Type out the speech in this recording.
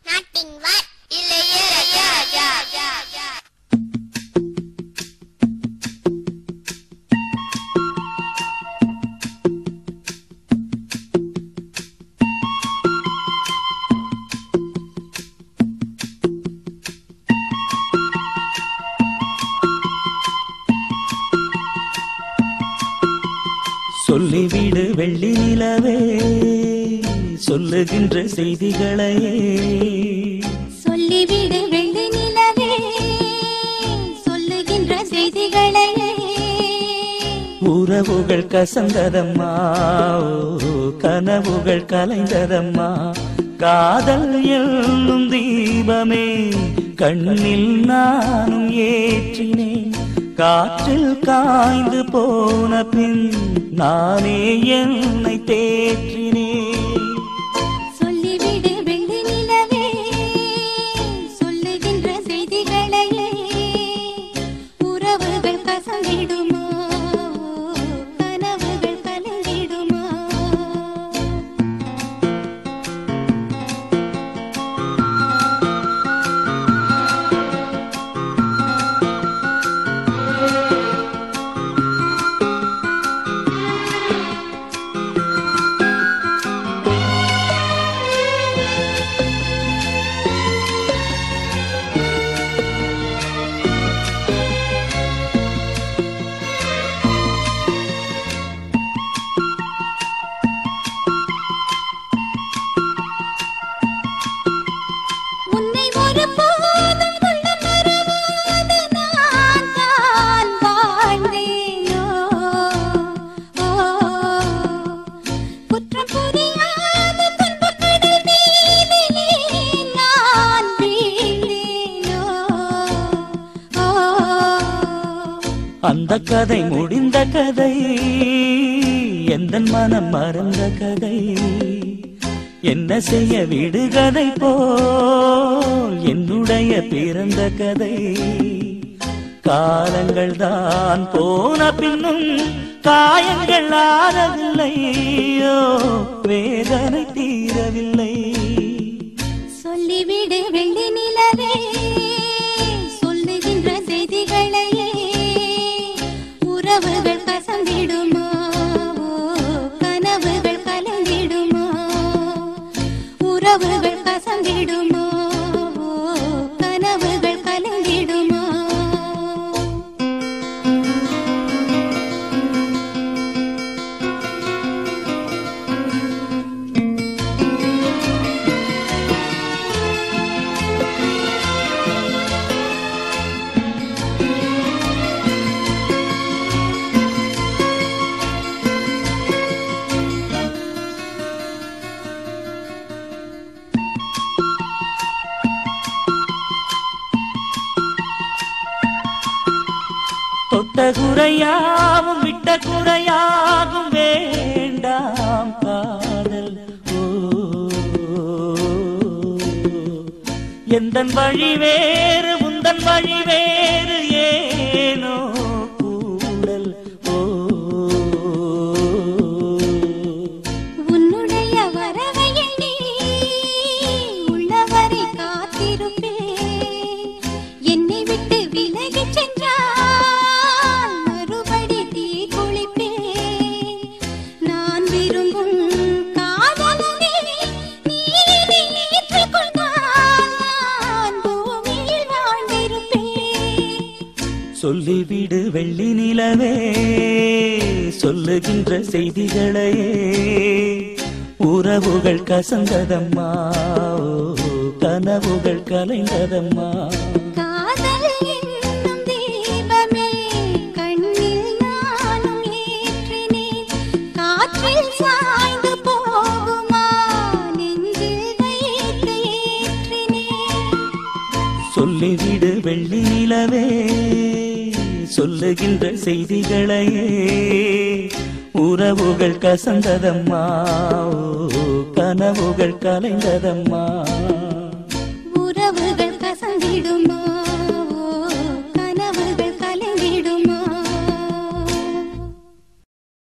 Nothing but Ilayaraja. சொல்லிவிடு வெள்ளி நிலவே சொல்லுகின்ற செய்திகளையே சொல்லிவிடு வெள்ளி நிலவே சொல்லுகின்ற செய்திகளையே உறவுகள் கசந்ததம்மா கனவுகள் கலைந்ததம்மா காதல் என்னும் தீபமே கண்ணில் நானும் ஏற்றினேன் காற்றில் காய்ந்து போன பின் நானே என்னை தேற்றினேன் சொல்லிவிடு வெள்ளி நிலவே சொல்லுகின்ற செய்திகளையே உறவுகள் கசந்திடுமா கனவுகள் கலந்திடுமா அந்த கதை முடிந்த கதை எந்தன் மனம் மறந்த கதை என்ன செய்ய விடுகதை போல் என்னுடைய பிறந்த கதை காலங்கள் தான் போன பின்னும் காயங்கள் ஆறவில்லை வேதனை தீரவில்லை சொல்லிவிடு வெள்ளி நிலவே சொல்லுகின்ற செய்திகளையே உறவுகள் கசந்திடுமா கனவுகள் கலந்திடுமா உறவுகள் கசந்திடுமா கனவுகள் கலந்திடுமா தொட்ட குறையாவும் விட்ட குறையாகும் வேண்டாம் காதல் எந்தன் வழி வேறு உந்தன் வழி வேறு ஏனோ கூடல் உன்னுடைய வரவையை நீ உள்ளவரை காத்திருப்பே என்னை விட்டு விலகி சென்றால் மறுபடி தீ குளிப்பே நான் விரும்பும் காதலனே நீ ஏற்றுக்கொண்டால் நான் பூமியில் வாழ்ந்திருப்பேன் சொல்லிவிடு வெள்ளி நிலவே சொல்லுகின்ற செய்திகளையே உறவுகள் கசந்ததம்மா கனவுகள் கலைந்ததம்மா காதல் என்னும் தீபமே கண்ணில் நானும் ஏற்றினேன் காற்றில் சாய்ந்து போகுமா நெஞ்சில் வைத்து ஏற்றினேன் சொல்லிவிடு வெள்ளி நிலவே சொல்லுகின்ற செய்திகளையே உறவுகள் கசந்ததம்மா கனவுகள் கலைந்ததம்மா